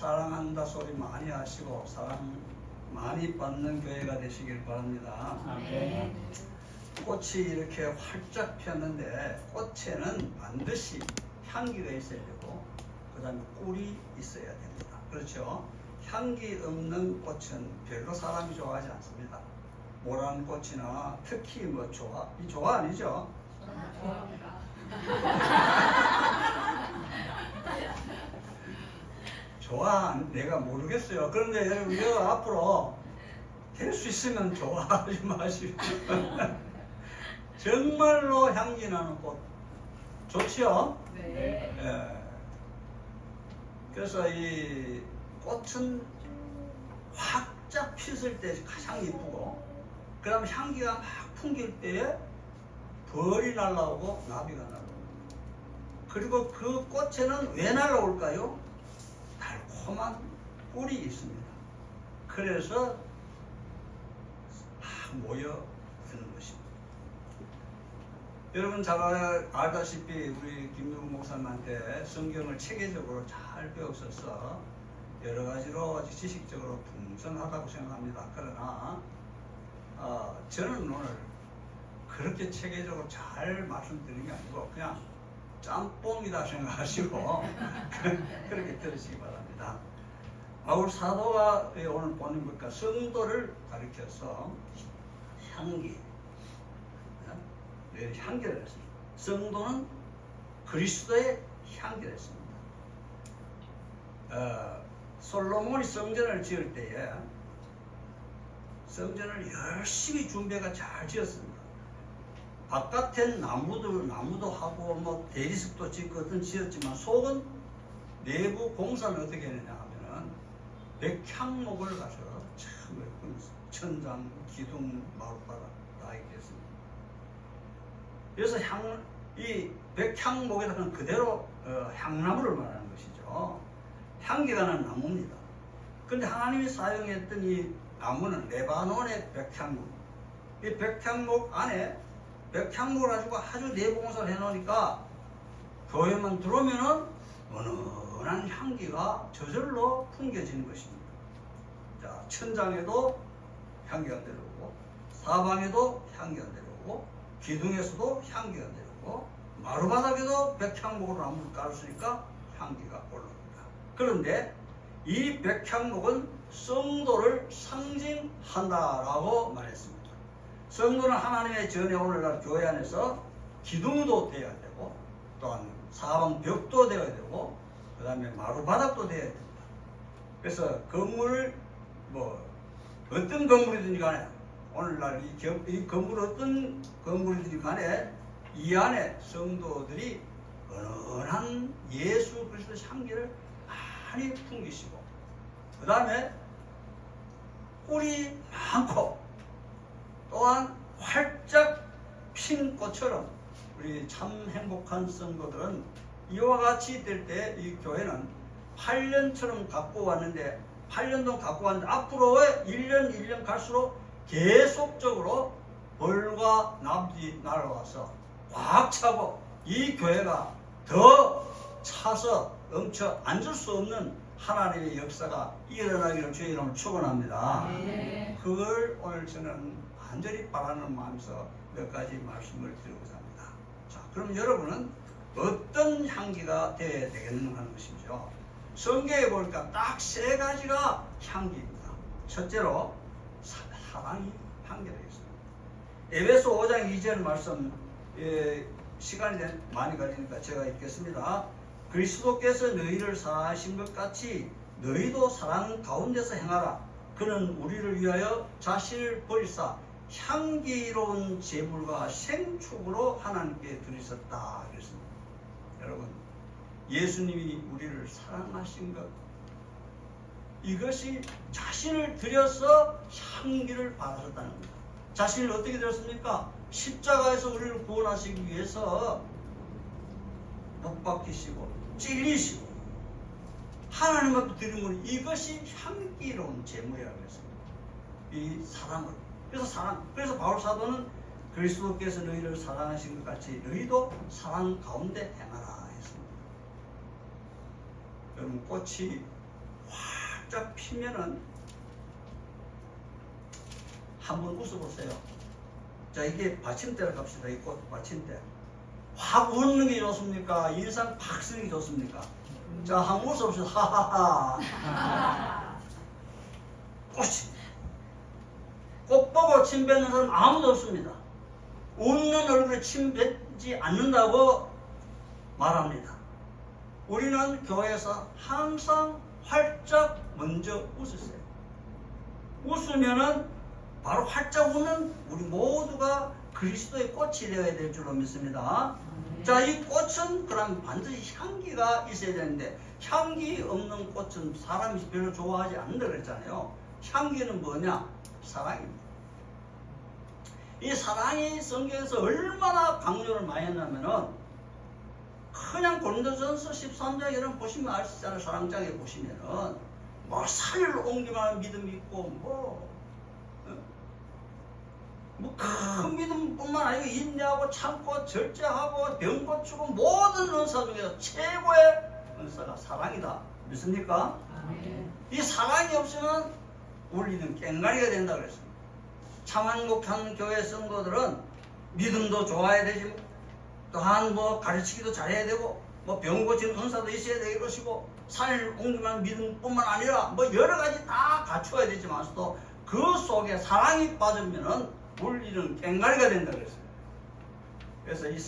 사랑한다 소리 많이 하시고 사랑 많이 받는 교회가 되시길 바랍니다. 아멘. 꽃이 이렇게 활짝 폈는데 꽃에는 반드시 향기가 있어야 되고 그 다음에 꿀이 있어야 됩니다. 그렇죠? 향기 없는 꽃은 별로 사람이 좋아하지 않습니다. 모란 꽃이나 특히 뭐 이 조화 아니죠? 좋아합니다. 좋아 내가 모르겠어요. 그런데 여러분 이거 앞으로 될 수 있으면 좋아하지 마시고 정말로 향기 나는 꽃 좋지요? 네. 예. 그래서 이 꽃은 활짝 폈을 때 가장 이쁘고 그 다음에 향기가 막 풍길 때에 벌이 날라오고 나비가 날라오고 그리고 그 꽃에는 왜 날라올까요? 달콤한 꿀이 있습니다. 그래서 모여 드는 것입니다. 여러분 잘 알다시피 우리 김용국 목사님한테 성경을 체계적으로 잘 배웠어서 여러 가지로 지식적으로 풍성하다고 생각합니다. 그러나 저는 오늘 그렇게 체계적으로 잘 말씀드리는 게 아니고 그냥 짬뽕이다 생각하시고 그렇게 들으시기 바랍니다. 바울 사도가 오늘 보는 것과 성도를 가리켜서 향기, 향기를 했습니다. 성도는 그리스도의 향기를 했습니다. 솔로몬이 성전을 지을 때에 성전을 열심히 준비가 잘 지었습니다. 바깥엔 나무도 하고 뭐 대리석도 짓고 어떤 지었지만 속은 내부 공사는 어떻게 했느냐 하면은 백향목을 가서 참 예쁜 천장, 기둥, 마룻바닥 다 이렇게 했습니다. 그래서 이 백향목에다가는 그대로 향나무를 말하는 것이죠. 향기가 나는 나무입니다. 그런데 하나님이 사용했던 이 나무는 레바논의 백향목. 이 백향목 안에 백향목을 가지고 아주 내공사를 해놓으니까 교회만 들어오면은 은은한 향기가 저절로 풍겨지는 것입니다. 자, 천장에도 향기가 내려오고 사방에도 향기가 내려오고 기둥에서도 향기가 내려오고 마루바닥에도 백향목으로 나무를 깔았으니까 향기가 올라옵니다. 그런데 이 백향목은 성도를 상징한다라고 말했습니다. 성도는 하나님의 전에 오늘날 교회 안에서 기둥도 되어야 되고 또한 사방 벽도 되어야 되고 그 다음에 마루바닥도 되어야 됩니다. 그래서 건물 어떤 건물이든지 간에 오늘날 이 건물 어떤 건물이든지 간에 이 안에 성도들이 은은한 예수 그리스도의 향기를 많이 풍기시고 그 다음에 꿀이 많고 또한 활짝 핀 꽃처럼 우리 참 행복한 성도들은 이와 같이 될 때 이 교회는 8년처럼 갖고 왔는데 8년 동안 갖고 왔는데 앞으로의 1년 1년 갈수록 계속적으로 벌과 나비 날아와서 꽉 차고 이 교회가 더 차서 넘쳐 앉을 수 없는 하나님의 역사가 일어나기를 주의 이름으로 축원합니다. 네. 그걸 오늘 저는 간절히 바라는 마음에서 몇 가지 말씀을 드리고자 합니다. 자, 그럼 여러분은 어떤 향기가 되어야 되겠는가 하는 것이죠. 성경에 보니까 딱 3가지가 향기입니다. 첫째로 사랑이 향기가 되겠습니다. 에베소 5장 2절 말씀 시간이 많이 걸리니까 제가 읽겠습니다. 그리스도께서 너희를 사랑하신 것 같이 너희도 사랑 가운데서 행하라. 그는 우리를 위하여 자신을 버리사 향기로운 제물과 생축으로 하나님께 드리셨다 그랬습니다. 여러분, 예수님이 우리를 사랑하신 것, 이것이 자신을 들여서 향기를 받으셨다는 겁니다. 자신을 어떻게 들였습니까? 십자가에서 우리를 구원하시기 위해서 못 박히시고 찔리시고 하나님 앞에 드리는 이것이 향기로운 제물이라고 했습니다. 이 사랑을. 그래서 바울 사도는 그리스도께서 너희를 사랑하신 것 같이 너희도 사랑 가운데 행하라 했습니다. 여러분, 꽃이 활짝 피면은 한번 웃어보세요. 자, 이게 받침대를 갑시다. 이 꽃 받침대. 확 웃는 게 좋습니까? 인상 팍 쓰는 게 좋습니까? 자, 한번 웃어봅시다. 하하하. 꽃이. 꽃 보고 침 뱉는 사람 아무도 없습니다. 웃는 얼굴에 침 뱉지 않는다고 말합니다. 우리는 교회에서 항상 활짝 먼저 웃으세요. 웃으면은 바로 활짝 웃는 우리 모두가 그리스도의 꽃이 되어야 될 줄로 믿습니다. 자, 이 꽃은 그럼 반드시 향기가 있어야 되는데 향기 없는 꽃은 사람이 별로 좋아하지 않는다 그랬잖아요. 향기는 뭐냐? 사랑입니다. 이 사랑이 성경에서 얼마나 강조를 많이 했냐면은 그냥 고린도전서 13장 이런 보시면 알 수 있잖아요. 사랑장에 보시면은 뭐 살을 옮기만 하는 믿음이 있고 큰 믿음뿐만 아니고 인내하고 참고 절제하고 병 고치고 모든 은사 중에서 최고의 은사가 사랑이다. 믿습니까? 이 사랑이 없으면 우리는 깽가리가 된다 그랬습니다. 참한국한 교회 성도들은 믿음도 좋아야 되지, 또한 뭐 가르치기도 잘해야 되고, 뭐 병 고치는 은사도 있어야 될 것이고, 산을 옮기만 믿음뿐만 아니라 뭐 여러 가지 다 갖추어야 되지만서도 그 속에 사랑이 빠지면은 우리는 깽가리가 된다 그랬어요. 그래서 이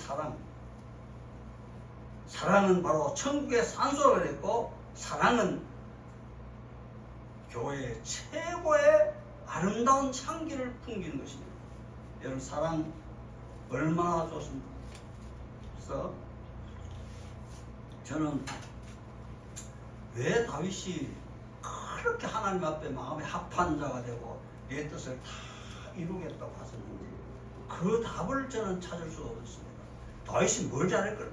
사랑은 바로 천국의 산소가 그랬고, 사랑은 교회의 최고의 아름다운 향기를 풍기는 것입니다. 여러분, 사랑 얼마나 좋습니까? 그래서 저는 왜 다윗이 그렇게 하나님 앞에 마음의 합한 자가 되고 내 뜻을 다 이루겠다고 하셨는지 그 답을 저는 찾을 수가 없습니다. 다윗이 뭘 잘할까요?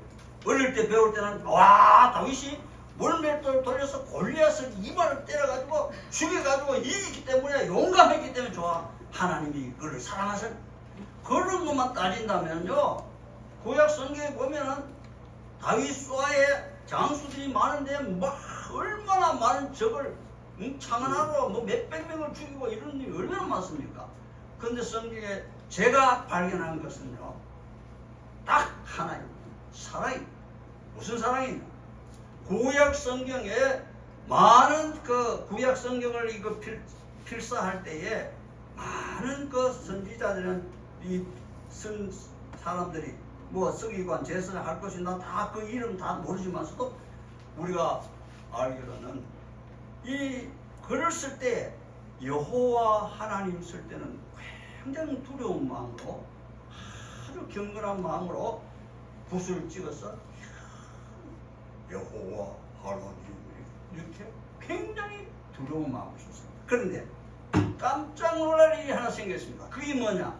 어릴 때 배울 때는 다윗이 물맷돌 돌려서 골리앗을 이마를 때려가지고 죽여가지고 이기기 때문에 용감했기 때문에 좋아. 하나님이 그를 사랑하신 그런 것만 따진다면요, 구약 성경에 보면은 다윗 수하에 장수들이 많은데 막 얼마나 많은 적을 창안하러 뭐 몇백 명을 죽이고 이런 일이 얼마나 많습니까? 그런데 성경에 제가 발견한 것은요, 딱 하나입니다. 사랑입니다. 무슨 사랑이냐? 구약 성경에 많은 그 구약 성경을 이거 필사할 때에 많은 그 선지자들은 이 사람들이 뭐 서기관 제사를 할 것이나 다 그 이름 다 모르지만서도 우리가 알기로는 이 글을 쓸 때 여호와 하나님 쓸 때는 굉장히 두려운 마음으로 아주 경건한 마음으로 붓을 찍어서 여호와 하나님 이렇게 굉장히 두려운 마음을 썼습니다. 그런데 깜짝 놀랄 일이 하나 생겼습니다. 그게 뭐냐?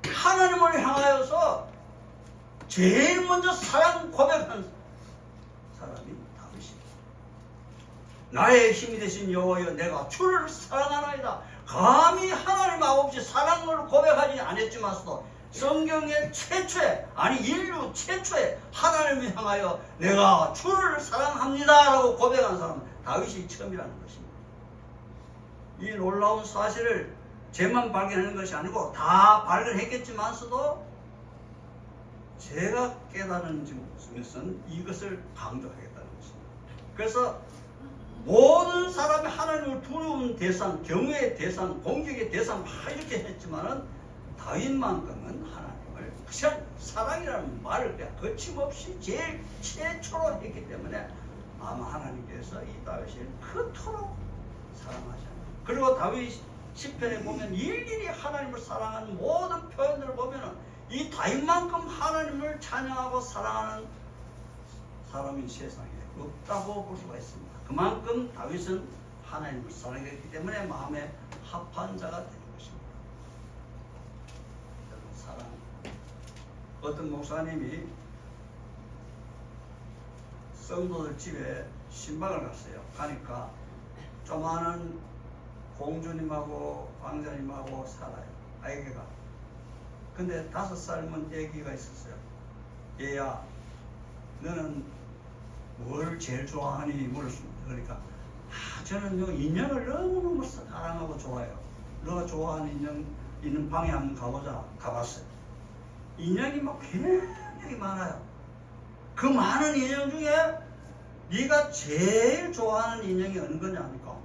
하나님을 향하여서 제일 먼저 사랑 고백한 사람이 다윗입니다. 나의 힘이 되신 여호와여, 내가 주를 사랑하나이다. 감히 하나님 아버지 사랑을 고백하지 않았지만서도 성경의 최초에, 아니 인류 최초에 하나님을 향하여 내가 주를 사랑합니다 라고 고백한 사람은 다윗이 처음이라는 것입니다. 이 놀라운 사실을 제만 발견하는 것이 아니고 다 발견했겠지만서도 제가 깨달은 것은 이것을 강조하겠다는 것입니다. 그래서 모든 사람이 하나님을 두려운 대상, 경외의 대상, 공격의 대상 막 이렇게 했지만은 다윗만큼은 하나님을 그냥 사랑이라는 말을 그냥 거침없이 제일 최초로 했기 때문에 아마 하나님께서 이 다윗을 그토록 사랑하셨습니다. 그리고 다윗 시편에 보면 일일이 하나님을 사랑하는 모든 표현들을 보면 이 다윗만큼 하나님을 찬양하고 사랑하는 사람이 세상에 없다고 볼 수가 있습니다. 그만큼 다윗은 하나님을 사랑했기 때문에 마음에 합한 자가 되는 것입니다. 사랑. 어떤 목사님이 성도들 집에 신방을 갔어요. 가니까 조그마한 공주님하고 왕자님하고 살아요. 아이가. 근데 5살만 애기가 있었어요. 얘야, 너는 뭘 제일 좋아하니? 물었습니다. 그러니까 저는 요 인형을 너무너무 사랑하고 좋아해요. 너가 좋아하는 인형 있는 방에 한번 가보자. 가봤어요. 인형이 막 굉장히 많아요. 그 많은 인형 중에 네가 제일 좋아하는 인형이 어느 거냐니까.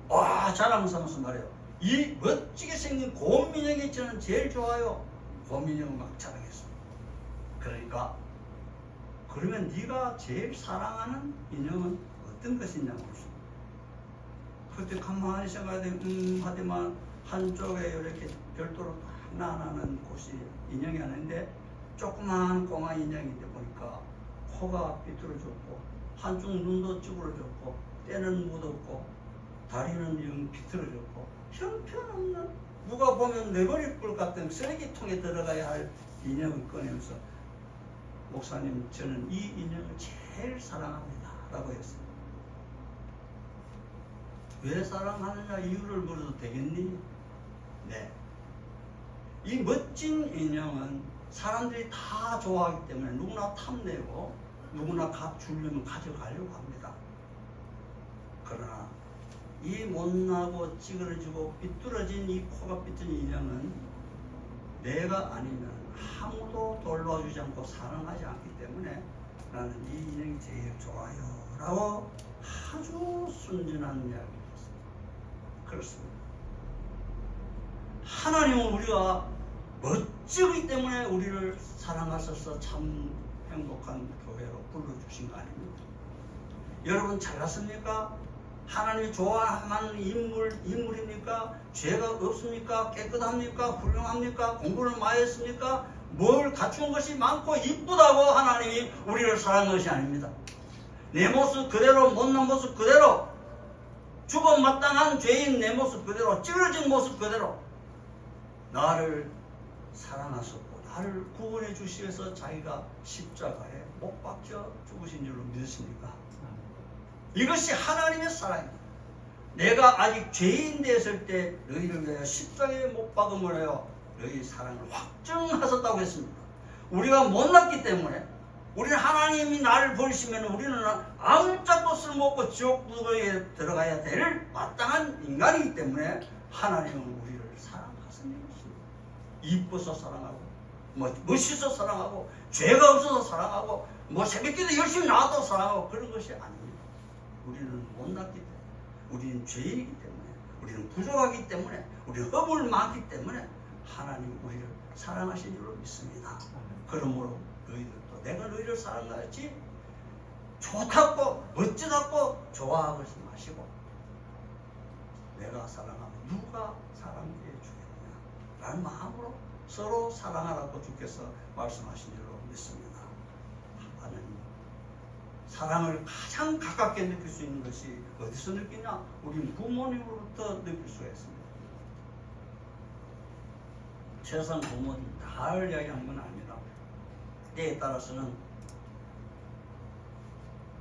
와, 자랑 삼아서 말해요. 이 멋지게 생긴 곰인형이 저는 제일 좋아요. 곰인형을 막 자랑했어요. 그러니까 그러면 네가 제일 사랑하는 인형은 어떤 것이냐고 물었어요. 그때 가만히 생각하더니 하지만 한쪽에 이렇게 별도로 딱 나나는 곳이 인형이 하는데 조그마한 꼬마 인형인데 보니까 코가 삐뚤어졌고 한쪽 눈도 쭈그러졌고 때는 묻었고 다리는 영 비틀어졌고 형편없는 누가 보면 내버릴 것 같은 쓰레기통에 들어가야 할 인형을 꺼내면서 목사님 저는 이 인형을 제일 사랑합니다 라고 했어요. 왜 사랑하느냐 이유를 물어도 되겠니? 네. 이 멋진 인형은 사람들이 다 좋아하기 때문에 누구나 탐내고 누구나 주려면 가져가려고 합니다. 그러나 이 못나고 찌그러지고 삐뚤어진 이 코가 삐뚤어진 인형은 내가 아니면 아무도 돌봐주지 않고 사랑하지 않기 때문에 나는 이 인형이 제일 좋아요 라고 아주 순진한 이야기를 했습니다. 그렇습니다. 하나님은 우리가 멋지기 때문에 우리를 사랑하셔서 참 행복한 교회로 불러주신 거 아닙니까? 여러분 잘났습니까? 하나님이 좋아하는 인물입니까? 죄가 없습니까? 깨끗합니까? 훌륭합니까? 공부를 많이 했습니까? 뭘 갖춘 것이 많고 이쁘다고 하나님이 우리를 사랑한 것이 아닙니다. 내 모습 그대로, 못난 모습 그대로, 죽어 마땅한 죄인 내 모습 그대로, 찌그러진 모습 그대로 나를 사랑하셨고 나를 구원해 주시기 위해서 자기가 십자가에 못 박혀 죽으신 줄로 믿으십니까? 이것이 하나님의 사랑입니다. 내가 아직 죄인 되었을 때 너희를 위하여 십자가에 못 박음을 하여 너희 사랑을 확증하셨다고 했습니다. 우리가 못났기 때문에 우리는 하나님이 나를 버리시면 우리는 아무짝도 쓸모없고 지옥불에 들어가야 될 마땅한 인간이기 때문에 하나님은 우리를 사랑하시는 것입니다. 이뻐서 사랑하고 멋있어 사랑하고 죄가 없어서 사랑하고 새벽기도 열심히 나와도 사랑하고 그런 것이 아닙니다. 우리는 못났기 때문에 우리는 죄인이기 때문에 우리는 부족하기 때문에 우리는 허물 많기 때문에 하나님 우리를 사랑하신 줄로 믿습니다. 그러므로 너희들도 내가 너희를 사랑하였지 좋다고 멋지다고 좋아하지 마시고 내가 사랑하면 누가 사랑해 주겠느냐 라는 마음으로 서로 사랑하라고 주께서 말씀하신 줄로 믿습니다. 하나님 사랑을 가장 가깝게 느낄 수 있는 것이 어디서 느끼냐? 우리 부모님으로부터 느낄 수가 있습니다. 세상 부모님 다 이야기하는 건 아닙니다. 때에 따라서는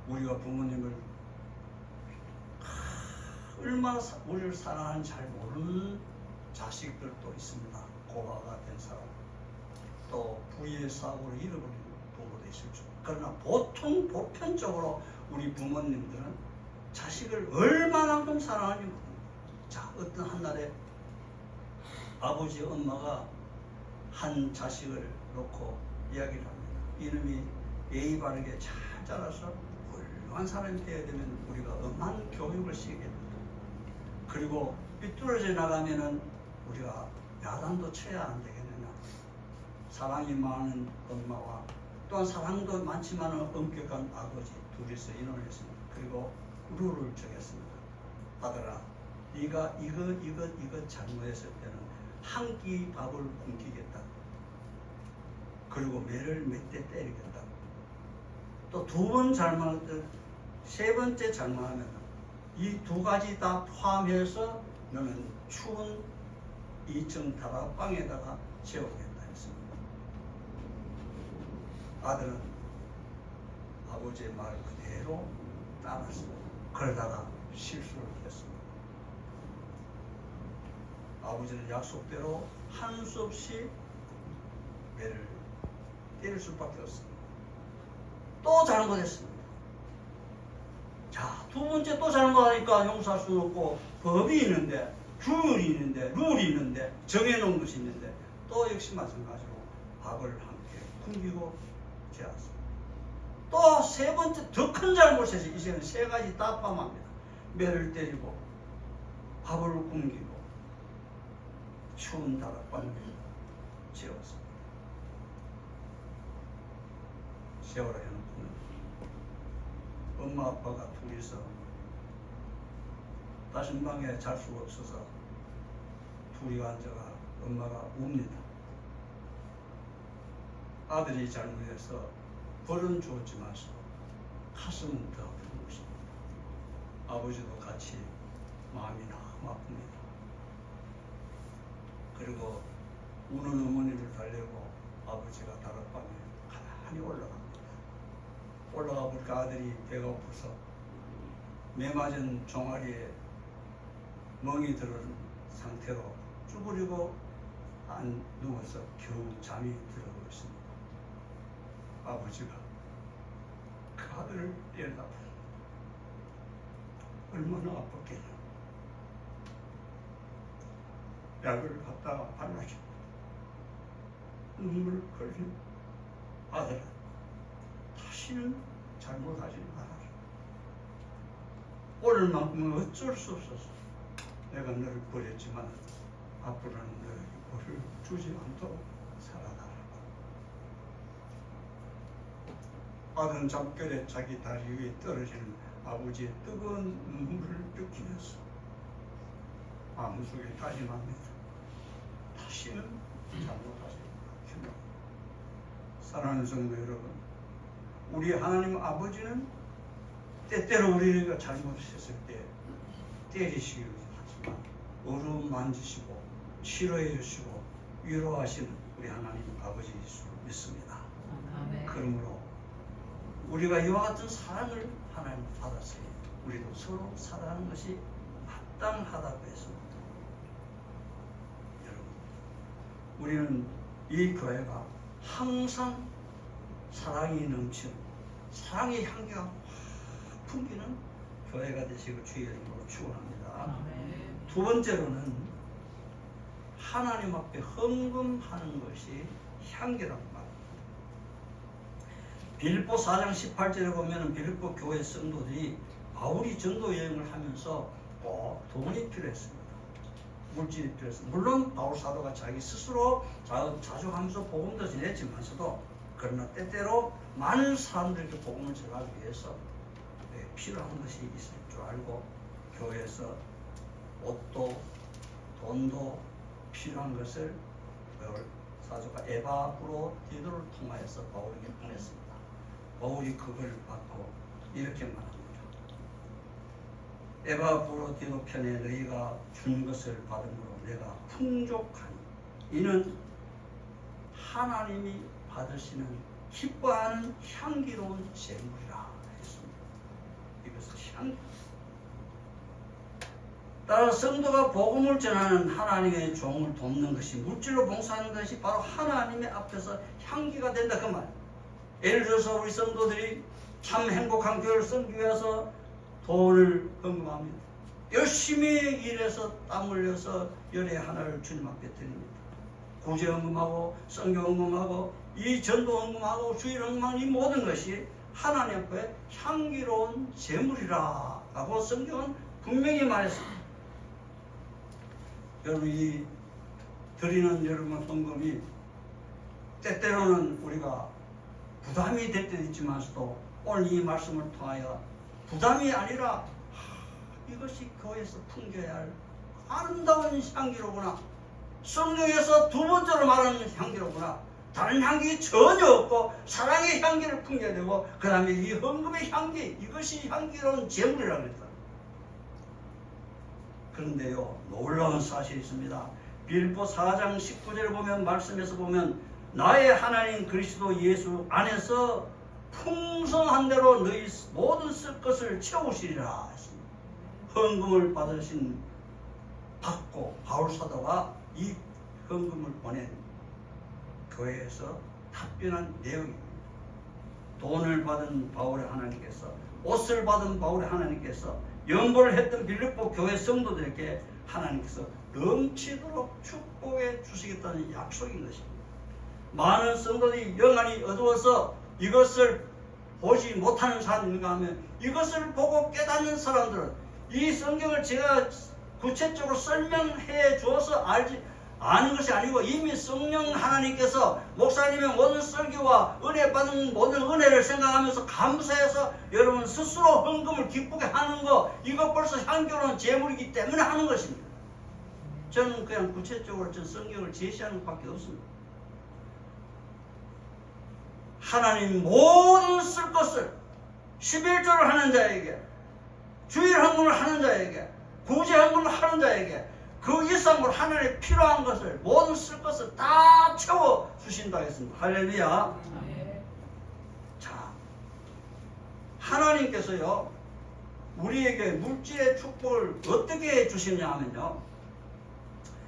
우리가 부모님을 얼마나 우리를 사랑하는지 잘 모르는 자식들도 있습니다. 고아가 된 사람, 또 부의 사고로 잃어버린 부모도 있을 줄. 그러나 보편적으로 우리 부모님들은 자식을 얼마만큼 사랑하는지 모릅니다. 자, 어떤 한날에 아버지, 엄마가 한 자식을 놓고 이야기를 합니다. 이놈이 예의 바르게 잘 자라서 훌륭한 사람이 되어야 되면 우리가 엄한 교육을 시키겠다. 그리고 삐뚤어져 나가면은 우리가 야단도 쳐야 안 되겠느냐. 사랑이 많은 엄마와 또한 사랑도 많지만 엄격한 아버지 둘이서 의논했습니다. 그리고 룰을 정했습니다. 아들아, 네가 이것 잘못했을 때는 한 끼 밥을 굶기겠다. 그리고 매를 몇 대 때리겠다. 또 두 번 잘못을 세 번째 잘못하면 이 두 가지 다 포함해서 너는 추운 2층 다락방에다가 재우겠다 했습니다. 아들은 아버지의 말 그대로 따랐습니다. 그러다가 실수를 했습니다. 아버지는 약속대로 한 수 없이 매를 때릴 수밖에 없습니다. 또 잘못했습니다. 자, 두 번째 또 잘못하니까 용서할 수는 없고 법이 있는데 규율이 있는데 룰이 있는데 정해놓은 것이 있는데 또 역시 마찬가지로 밥을 함께 굶기고 재웠습니다. 또 세 번째 더 큰 잘못에서 이제는 세 가지 다 포함합니다. 매를 때리고 밥을 굶기고 추운 다락방을 재웠습니다. 세월아 해놓고는 엄마 아빠가 둘이서 다신방에 잘 수가 없어서 둘이 앉아가 엄마가 웁니다. 아들이 잘못해서 벌은 주었지만서 가슴은 더 아픈 것입니다. 아버지도 같이 마음이 너무 아픕니다. 그리고 우는 어머니를 달래고 아버지가 다락방에 가만히 올라갑니다. 올라가 보니까 아들이 배가 고파서 매맞은 종아리에 멍이 들은 상태로 쭈그리고 안 누워서 겨우 잠이 들어오고 있습니다. 아버지가 그 아들을 때려다보니 얼마나 아팠겠나. 약을 갖다가 발라주고 눈물 흘린 아들은 다시는 잘못하지 말아라. 오늘만큼은 어쩔 수 없어서 내가 너를 버렸지만 앞으로는 너에게 벌을 주지 않도록 살아나라. 아들은 잠결에 자기 다리 위에 떨어지는 아버지의 뜨거운 눈물을 느끼면서 마음속에 다짐합니다. 다시는 잘못하지 않겠노라. 사랑하는 성도 여러분, 우리 하나님 아버지는 때때로 우리가 잘못했을 때 때리시기도 하지만 어루움 만지시고 치료해 주시고 위로하시는 우리 하나님 아버지일 줄 믿습니다. 아멘. 그러므로 우리가 이와 같은 사랑을 하나님 받았으니 우리도 서로 사랑하는 것이 마땅하다고 했습니다. 여러분, 우리는 이 교회가 항상 사랑이 넘치는, 사랑의 향기가 확 풍기는 교회가 되시고 주의 이름으로 축원합니다. 아멘. 두 번째로는 하나님 앞에 헌금하는 것이 향기라고 말합니다. 빌립보 4장 18절에 보면 빌립보 교회 성도들이 바울이 전도 여행을 하면서 꼭 돈이 필요했습니다. 물질이 필요했습니다. 물론 바울 사도가 자기 스스로 자주 하면서 복음도 전했지만서도 그러나 때때로 많은 사람들에게 복음을 전하기 위해서 필요한 것이 있을 줄 알고 교회에서 옷도 돈도 필요한 것을 바울 사도가 에바브로디도를 통하여서 바울에게 보냈습니다. 바울이 그걸 받고 이렇게 말합니다. 에바브로디도 편에 너희가 준 것을 받음으로 내가 풍족하니 이는 하나님이 받으시는 기뻐하는 향기로운 제물이라 했습니다. 이것은 향기. 따라 성도가 복음을 전하는 하나님의 종을 돕는 것이, 물질로 봉사하는 것이 바로 하나님의 앞에서 향기가 된다 그 말. 예를 들어서 우리 성도들이 참 행복한 교회를 섬기기 위해서 돈을 헌금합니다. 열심히 일해서 땀 흘려서 열의 하나를 주님 앞에 드립니다. 구제 헌금하고 선교 헌금하고 이 전도 헌금하고 주일 헌금하는 이 모든 것이 하나님 앞에 향기로운 제물이라 라고 성경은 분명히 말했습니다. 여러분, 이 드리는 여러분 헌금이 때때로는 우리가 부담이 될 때도 있지만서도 오늘 이 말씀을 통하여 부담이 아니라 이것이 교회에서 풍겨야 할 아름다운 향기로구나. 성경에서 두 번째로 말하는 향기로구나. 다른 향기 전혀 없고 사랑의 향기를 풍겨야 되고 그 다음에 이 헌금의 향기, 이것이 향기로운 제물이라고 했다. 그런데요, 놀라운 사실이 있습니다. 빌립보 4장 19절을 보면, 말씀에서 보면 나의 하나님 그리스도 예수 안에서 풍성한 대로 너희 모든 쓸 것을 채우시리라 했습니다. 헌금을 받고 바울 사도가 이 헌금을 보낸 교회에서 답변한 내용입니다. 돈을 받은 바울의 하나님께서 옷을 받은 바울의 하나님께서 연보를 했던 빌립보 교회 성도들에게 하나님께서 넘치도록 축복해 주시겠다는 약속인 것입니다. 많은 성도들이 영안이 어두워서 이것을 보지 못하는 사람인가 하면 이것을 보고 깨닫는 사람들은 이 성경을 제가 구체적으로 설명해 주어서 아는 것이 아니고 이미 성령 하나님께서 목사님의 모든 설교와 은혜 받은 모든 은혜를 생각하면서 감사해서 여러분 스스로 헌금을 기쁘게 하는 거 이거 벌써 향기로운 제물이기 때문에 하는 것입니다. 저는 그냥 구체적으로 전 성경을 제시하는 것밖에 없습니다. 하나님 모든 쓸 것을 11조를 하는 자에게 주일 헌금을 하는 자에게 구제 헌금을 하는 자에게 그 이상으로 하나님의 필요한 것을 모든 쓸 것을 다 채워 주신다 했습니다. 할렐루야. 자, 하나님께서요 우리에게 물질의 축복을 어떻게 주시냐 하면요,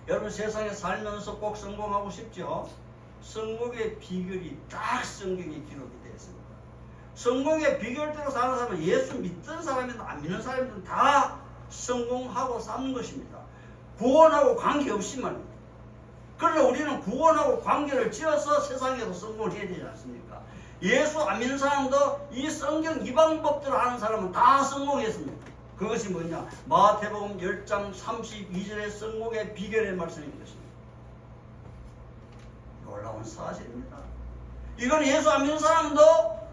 여러분 세상에 살면서 꼭 성공하고 싶죠? 성공의 비결이 딱 성경에 기록이 되어 있습니다. 성공의 비결대로 사는 사람은 예수 믿던 사람이든 안 믿는 사람이든 다 성공하고 사는 것입니다. 구원하고 관계없이 말입니다. 그러나 우리는 구원하고 관계를 지어서 세상에도 성공을 해야 되지 않습니까? 예수 안 믿는 사람도 이 성경 이방법대로 하는 사람은 다 성공했습니다. 그것이 뭐냐? 마태복음 10장 32절의 성공의 비결의 말씀인 것입니다. 놀라운 사실입니다. 이건 예수 안 믿는 사람도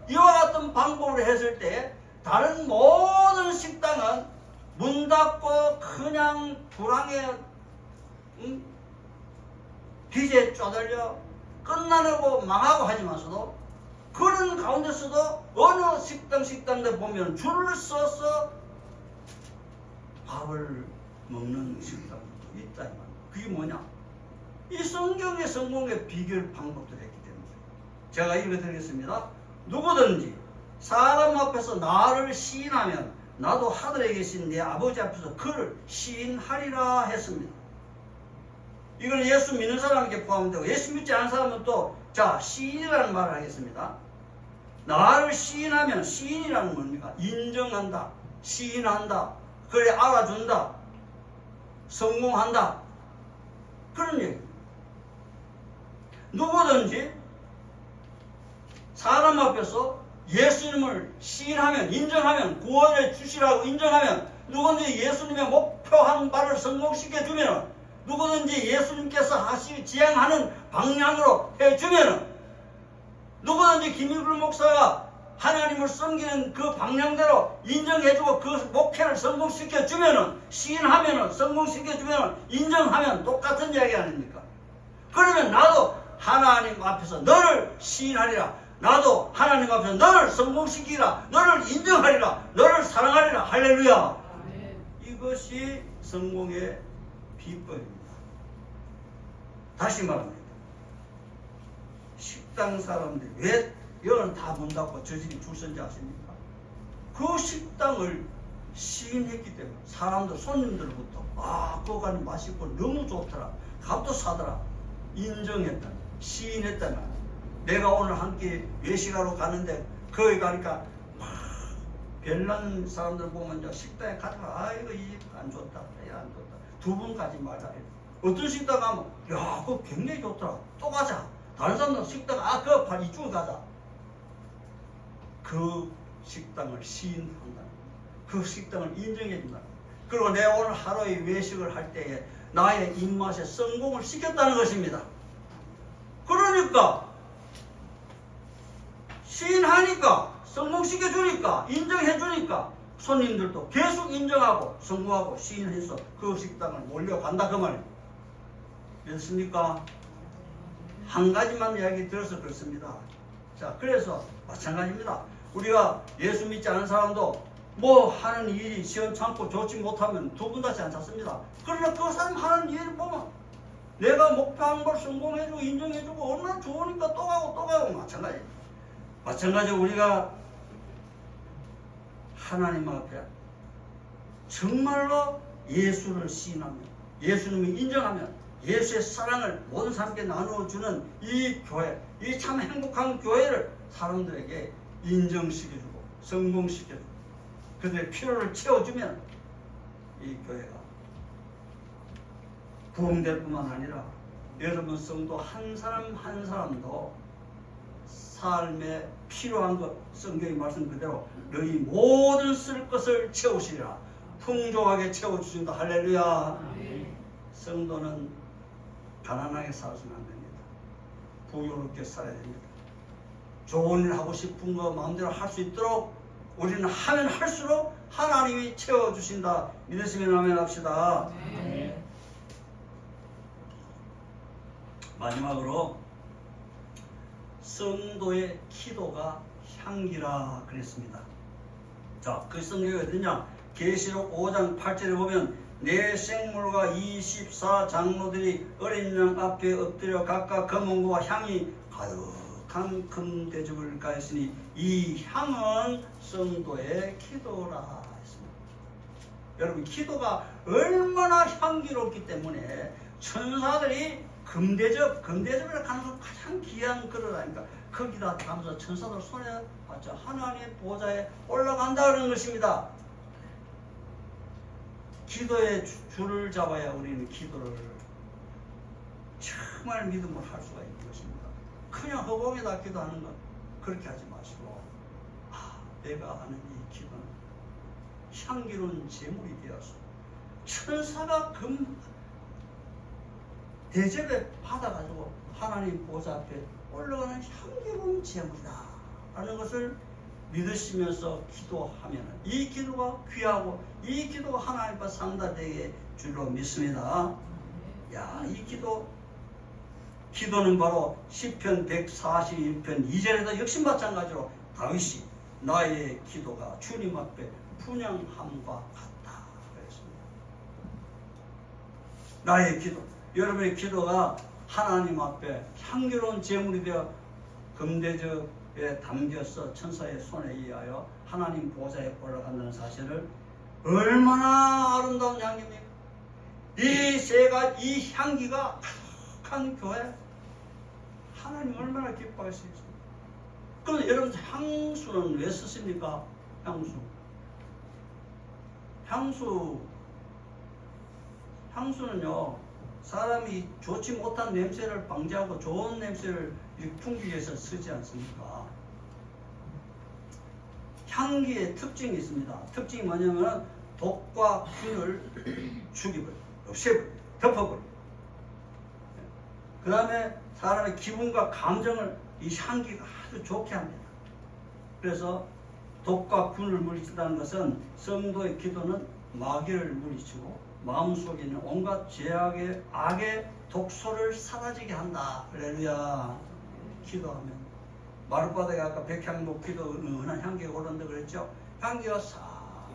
이와 같은 방법을 했을 때 다른 모든 식당은 문 닫고 그냥 불황에 빚에 쪼들려 끝나려고 망하고 하지만서도 그런 가운데서도 어느 식당들 보면 줄을 서서 밥을 먹는 식당도 있다 이 말이에요. 그게 뭐냐? 이 성경의 성공의 비결 방법들을 했기 때문에 제가 읽어드리겠습니다. 누구든지 사람 앞에서 나를 시인하면 나도 하늘에 계신 내 아버지 앞에서 그를 시인하리라 했습니다. 이건 예수 믿는 사람에게 포함되고 예수 믿지 않은 사람은 또 자 시인이라는 말을 하겠습니다. 나를 시인하면 시인이라는 뭡니까? 인정한다, 시인한다, 그래 알아준다, 성공한다 그런 얘기입니다. 누구든지 사람 앞에서 예수님을 시인하면 인정하면 구원을 주시라고 인정하면 누구든지 예수님의 목표한 바를 성공시켜주면 누구든지 예수님께서 지향하는 방향으로 해주면 누구든지 김일굴 목사가 하나님을 섬기는 그 방향대로 인정해주고 그 목회를 성공시켜주면 시인하면 성공시켜주면 인정하면 똑같은 이야기 아닙니까? 그러면 나도 하나님 앞에서 너를 시인하리라, 나도 하나님 앞에서 너를 성공시키리라, 너를 인정하리라, 너를 사랑하리라. 할렐루야. 이것이 성공의 비법입니다. 다시 말합니다. 식당 사람들이 왜 여는 다 문 닫고 저질이 줄 선지 아십니까? 그 식당을 시인했기 때문에 사람들 손님들부터 그거 가니 맛있고 너무 좋더라, 값도 사더라 인정했다, 시인했다면 내가 오늘 함께 외식하러 가는데 거기 가니까 막 별난 사람들 보면 이제 식당에 가다가 이거 이 집 안 좋다, 안 좋다, 두 분 가지 말자. 어떤 식당 가면 야 그거 굉장히 좋더라, 또 가자. 다른 사람들 식당 그거 이쪽으로 가자. 그 식당을 시인한다, 그 식당을 인정해준다. 그리고 내가 오늘 하루의 외식을 할 때에 나의 입맛에 성공을 시켰다는 것입니다. 그러니까 시인하니까 성공시켜주니까 인정해주니까 손님들도 계속 인정하고 성공하고 시인해서 그 식당을 몰려간다 그 말입니다. 됐습니까? 한 가지만 이야기 들어서 그렇습니다. 자, 그래서 마찬가지입니다. 우리가 예수 믿지 않은 사람도 뭐 하는 일이 시원찮고 좋지 못하면 두 분 다시 앉았습니다. 그러나 그 사람 하는 일을 보면 내가 목표한 걸 성공해주고 인정해주고 얼마나 좋으니까 또 가고 마찬가지로 우리가 하나님 앞에 정말로 예수를 시인하면 예수님을 인정하면 예수의 사랑을 모든 사람께 나누어주는 이 교회, 이 참 행복한 교회를 사람들에게 인정시켜주고 성공시켜주고 그들의 필요를 채워주면 이 교회가 부흥될 뿐만 아니라 여러분 성도 한 사람 한 사람도 삶에 필요한 것, 성경의 말씀 그대로 너희 모든 쓸 것을 채우시리라. 풍족하게 채워주신다. 할렐루야. 성도는 가난하게 살아서는 안 됩니다. 부유롭게 살아야 됩니다. 좋은 일 하고 싶은 거 마음대로 할 수 있도록 우리는 하면 할수록 하나님이 채워주신다. 믿으시면 아멘 합시다. 마지막으로 성도의 기도가 향기라 그랬습니다. 자, 그 성경이 어디냐? 계시록 5장 8절에 보면 내 생물과 24 장로들이 어린 양 앞에 엎드려 각각 검은고와 향이 가득한 금 대접을 가했으니 이 향은 성도의 기도라 했습니다. 여러분, 기도가 얼마나 향기롭기 때문에 천사들이 금대접이라 하는 건 가장 귀한 그릇 아닙니까? 거기다 담아서 천사들 손에 받쳐 하나님의 보좌에 올라간다 그러는 것입니다. 기도의 줄을 잡아야 우리는 기도를 정말 믿음으로 할 수가 있는 것입니다. 그냥 허공에다 기도하는 것 그렇게 하지 마시고 내가 하는 이 기도는 향기로운 제물이 되어서 천사가 대접에 받아가지고 하나님 보좌 앞에 올라가는 향기로운 제물이다 라는 것을 믿으시면서 기도하면 이 기도가 귀하고 이 기도가 하나님 앞에 상달되게 줄로 믿습니다. 야, 이 기도는 바로 시편 141편 2절에도 역시 마찬가지로 다윗이 나의 기도가 주님 앞에 분향함과 같다 그랬습니다. 나의 기도, 여러분의 기도가 하나님 앞에 향기로운 제물이 되어 금대접에 담겨서 천사의 손에 의하여 하나님 보좌에 올라간다는 사실을 얼마나 아름다운 향기입니까? 이 향기가 가득한 교회 하나님 얼마나 기뻐하시겠습니까? 그럼 여러분 향수는 왜 쓰십니까? 향수는요 사람이 좋지 못한 냄새를 방지하고 좋은 냄새를 풍기기 위해서 쓰지 않습니까? 향기의 특징이 있습니다. 특징이 뭐냐면 독과 균을 죽이버려, 없애버려, 덮어버려. 그 다음에 사람의 기분과 감정을 이 향기가 아주 좋게 합니다. 그래서 독과 균을 물리친다는 것은 성도의 기도는 마귀를 물리치고 마음속에 있는 온갖 죄악의 악의 독소를 사라지게 한다. 할렐루야. 기도하면 마룻바닥에 아까 백향목 기도 은은한 향기가 오른다 그랬죠. 향기가 싹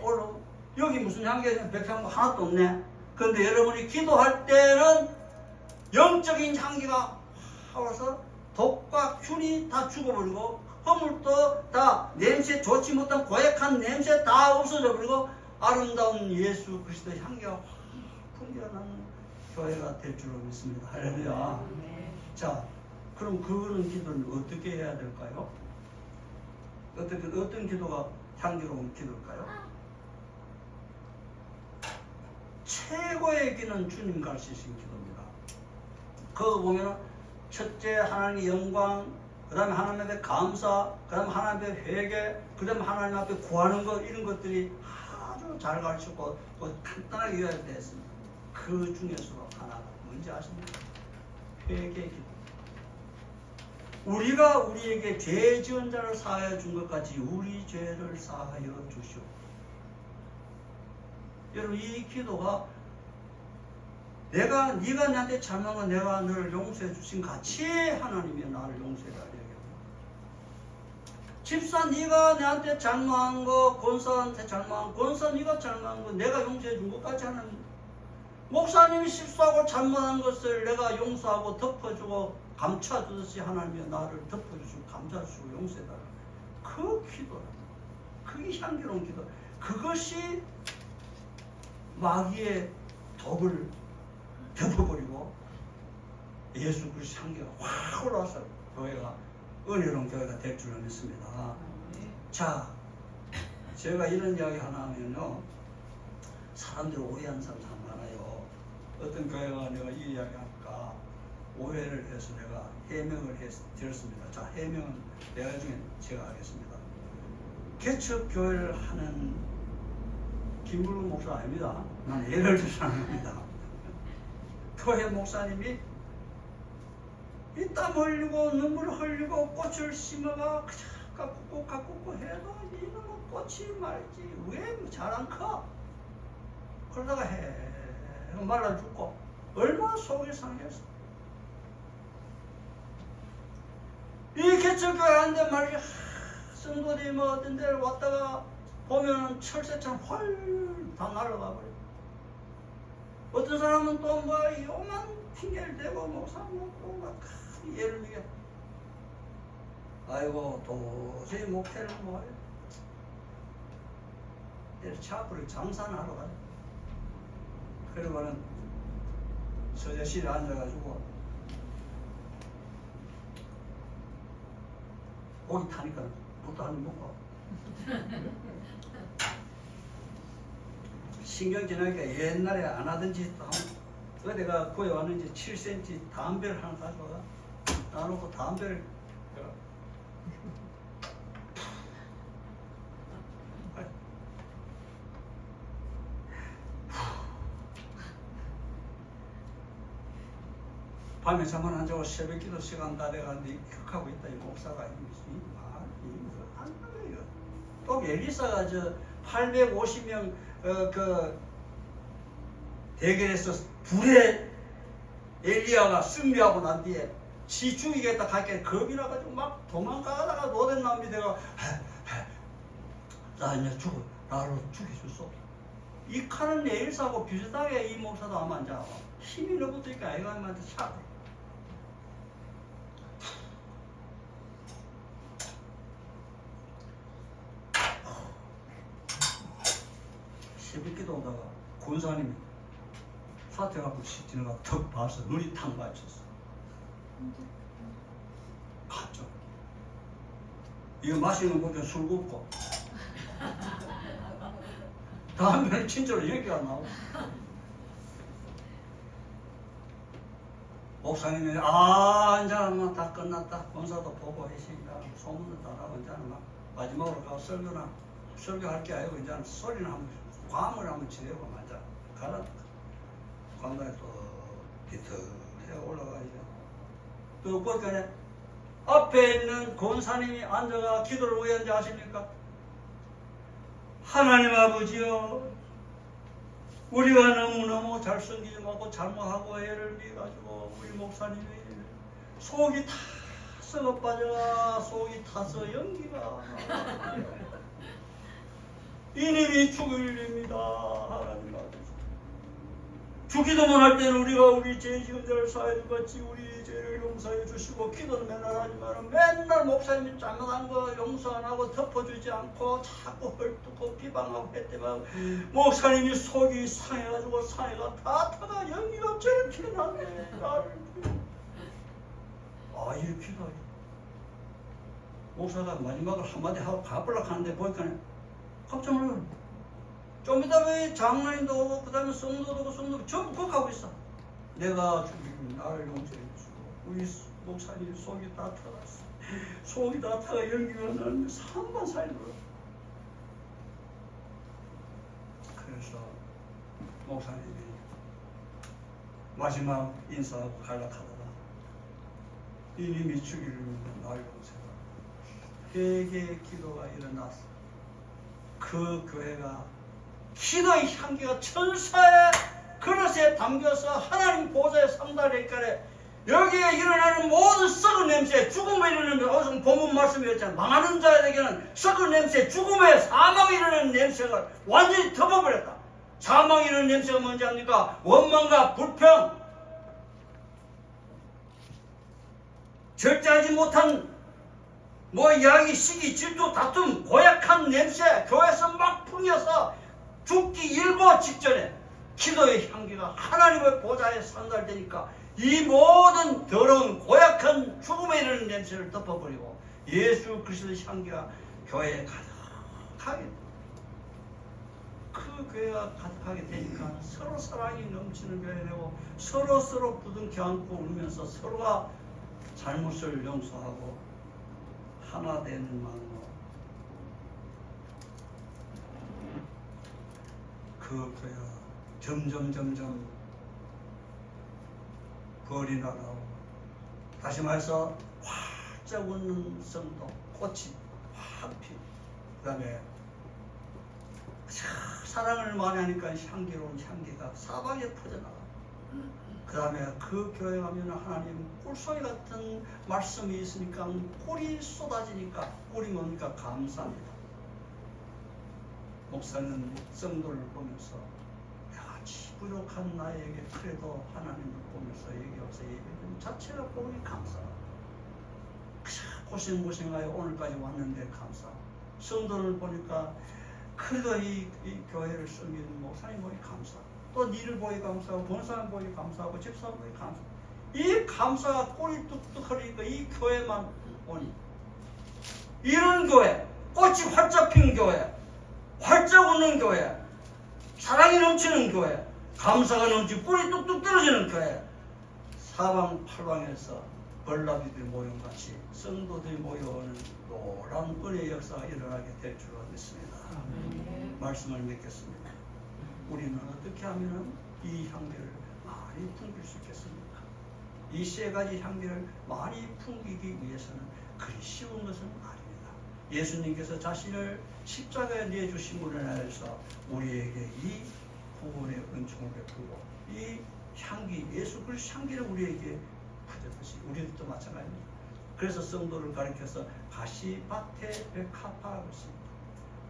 올라오고 여기 무슨 향기가 백향목 하나도 없네. 그런데 여러분이 기도할 때는 영적인 향기가 올라와서 독과 균이 다 죽어버리고 허물도 다 냄새 좋지 못한 고약한 냄새 다 없어져 버리고 아름다운 예수 그리스도의 향기가 풍겨나는 교회가 될 줄로 믿습니다. 할렐루야. 자, 그럼 그런 기도는 어떻게 해야 될까요? 어떤 기도가 향기로운 기도일까요? 최고의 기는 주님 가르치신 기도입니다. 그거 보면 첫째 하나님의 영광, 그 다음에 하나님 앞에 감사, 그 다음에 하나님 앞에 회개, 그 다음에 하나님 앞에 구하는 것, 이런 것들이 아주 잘 가르치고 또 간단하게 요약되어 있습니다. 그 중에서 하나가 뭔지 아십니까? 회개 기도. 우리가 우리에게 죄 지은 자를 사하여 준 것 같이 우리 죄를 사하여 주시오. 여러분, 이 기도가 네가 나한테 잘못한 건 내가 너를 용서해 주신 같이 하나님이 나를 용서해달라고 얘기합니다. 집사 네가 나한테 잘못한 거, 권사한테 잘못한 거, 권사 네가 잘못한 거 내가 용서해 준 것까지 하나님. 목사님이 실수하고 잘못한 것을 내가 용서하고 덮어주고 감춰주듯이 하나님이 나를 덮어주시고 감춰주시고 용서해달라. 그 기도랍니다. 그게 향기로운 기도. 그것이 마귀의 독을 덮어버리고 예수 그리스도 향기가 확 올라와서 교회가 은혜로운 교회가 될 줄을 믿습니다. 자, 제가 이런 이야기 하나 하면요, 사람들이 오해하는 사람 참 많아요. 어떤 교회가 내가 이 이야기 하니까 오해를 해서 내가 해명을 드렸습니다. 자, 해명은 내가 중에 제가 하겠습니다. 개척교회를 하는 김블루 목사 아닙니다. 난 예를 들어서 하는 겁니다. 교회 목사님이 이 땀 흘리고 눈물 흘리고 꽃을 심어가 가꾸고 해도 이놈의 꽃이 말이지 왜 잘 안 커? 그러다가 해 말라 죽고 얼마나 속이 상했어. 이 개척교회 하는데 말이야, 성도들이 뭐 어떤 데를 왔다가 보면은 철새처럼 훨 다 날아가 버려. 어떤 사람은 또 뭐 요만 핑계를 대고 목사 먹고 막 예를 들게, 아이고 도저히 목회를 뭐해, 내일 차프를 장사하러 가자. 그러고는 서재실에 앉아가지고 고기 타니까 물도 한 입 먹고 신경 지나니까 옛날에 안 하던 짓도 하고, 내가 구해 왔는지 7cm 담배를 하나 가져와 놔놓고 담배를 밤에 잠만 안 자고 새벽 기도 시간 다 돼가는데 이렇게 있다. 이 목사가 안 그래요. 또 엘리사가 저 850명 그 대결에서 불에 엘리야가 승리하고 난 뒤에 지 죽이겠다 갈게 겁이 나가지고 막 도망가다가 노된 남이 돼가 나 이제 죽어, 나로 죽여줬어. 이 칼은 엘리사하고 비슷하게 이 목사도 아마 이제 힘이 너붙으니까 아이가한테 차. 새벽기도 오다가 권사님이 사태가 지나가 턱 봐서 눈이 탕 맞췄어. 갑자기 이거 마시는 것도 술 붓고 다음에는 진짜로 얘기가 나오고, 목사님이 이제 다 끝났다, 권사도 보고 했으니까 소문도 다 나고 이제는 막 마지막으로 가서 설교할 게 아니고 이제는 소리는 한번 괌을 한번 지내고 맞아 가라. 관광에 또 비틀해 올라가야죠. 또 그러니까 앞에 있는 권사님이 앉아가 기도를 왜 하는지 아십니까? 하나님 아버지여, 우리가 너무너무 잘생기지 말고 잘못하고 애를 비가지고 우리 목사님이 속이 다 썩어 빠져가 속이 타서 연기가 이님이 죽을 일입니다. 하나님 아버지, 죽기도만 할 때는 우리가 우리 죄 지은 자를 사해 주같이 우리 죄를 용서해 주시고, 기도는 맨날 하지만 맨날 목사님이 잘못한 거 용서 안 하고 덮어주지 않고 자꾸 헐뜯고 비방하고 했더만 목사님이 속이 상해가지고 상해가 다 타가 연기가 저렇게 나네. 이렇게 가. 목사가 마지막으로 한마디 하고 가버락 하는데 보니까 깜짝 놀라요. 좀 이따 왜 장로님도 오고 그 다음에 성도도 오고 성도도 전부 그거 하고 있어. 내가 주님 나를 용서해 주시고 우리 목사님 속이 다 타갔어. 속이 다 타가 연기가 나는데 3만 살더라. 그래서 목사님이 마지막 인사하고 갈락하다가 이님이 죽이를 나를 용서해라. 회개의 기도가 일어났어. 그 교회가 기도의 향기가 천사의 그릇에 담겨서 하나님 보좌에 상달하니까 여기에 일어나는 모든 썩은 냄새, 죽음에 이르는 어서 본문 말씀이었잖아요. 망하는 자에게는 썩은 냄새, 죽음에 사망에 이르는 냄새가 완전히 덮어버렸다. 사망에 이르는 냄새가 뭔지 압니까? 원망과 불평, 절제하지 못한 이야기, 시기, 질투, 다툼, 고약한 냄새, 교회에서 막 풍겨서 죽기 일보 직전에 기도의 향기가 하나님의 보좌에 상달되니까 이 모든 더러운 고약한 죽음에 이르는 냄새를 덮어버리고 예수 그리스도의 향기가 교회에 가득하게 그 교회가 가득하게 되니까 서로 사랑이 넘치는 교회 되고 서로 부둥켜 안고 울면서 서로가 잘못을 용서하고 하나 되는 마음으로 그 교회가 점점 벌이 나가고 다시 말해서 활짝 웃는 성도 꽃이 확 피고 그 다음에 사랑을 많이 하니까 향기로운 향기가 사방에 퍼져나가. 그 다음에 그 교회 가면 하나님 꿀송이 같은 말씀이 있으니까 꿀이 쏟아지니까 꿀이 뭡니까? 감사합니다. 목사는 성도를 보면서 아주 부족한 나에게 그래도 하나님을 보면서 여기 와서 예배드리는 자체가 보니 감사하고 고생하여 오늘까지 왔는데 감사하고 성도를 보니까 그래도 이 교회를 섬기는 목사님 보니 감사하고 또 니를 보니 감사하고 본사님 보니 감사하고 집사님 보니 감사하고 이 감사가 꿀이 뚝뚝 흐르니까 이 교회만 오니 이런 교회 꽃이 활짝 핀 교회 활짝 웃는 교회 사랑이 넘치는 교회 감사가 넘치고 꿀이 뚝뚝 떨어지는 교회 사방팔방에서 벌나비들이 모여같이 성도들이 모여오는 노란 은혜의 역사가 일어나게 될 줄로 믿습니다. 말씀을 믿겠습니다. 우리는 어떻게 하면 이 향기를 많이 풍길 수 있겠습니까? 이 세 가지 향기를 많이 풍기기 위해서는 그리 쉬운 것은 아닙니다. 예수님께서 자신을 십자가에 내주심으로 인하여서 우리에게 이 구원의 은총을 베푸고 이 향기, 예수 그리스도 향기를 우리에게 부여듯이 우리도 마찬가지입니다. 그래서 성도를 가리켜서 가시밭의 백합화라고 했습니다.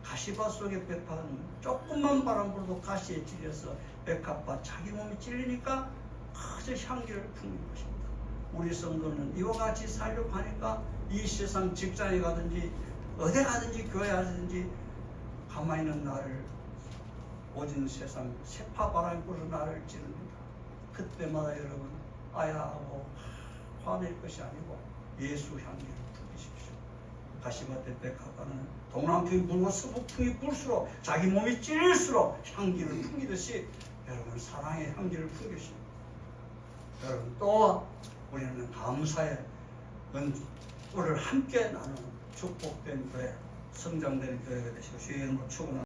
가시밭 속의 백합은 조금만 바람 불어도 가시에 찔려서 백합화 자기 몸이 찔리니까 아주 향기를 풍기는 것입니다. 우리 성도는 이와 같이 살려고 하니까 이 세상 직장에 가든지 어디 가든지 교회 가든지 가만히 있는 나를 오진 세상 세파 바람이 불어서 나를 찌릅니다. 그때마다 여러분 아야 하고 화낼 것이 아니고 예수 향기를 풍기십시오. 가시밭의 백합화는 동남풍이 불고 서북풍이 불수록 자기 몸이 찔릴수록 향기를 풍기듯이 여러분 사랑의 향기를 풍기십시오. 여러분 또 우리는 감사의 은혜를 함께 나누는 축복된 교회 성장되는 교회가 되시고 주의 이름으로 축원합니다.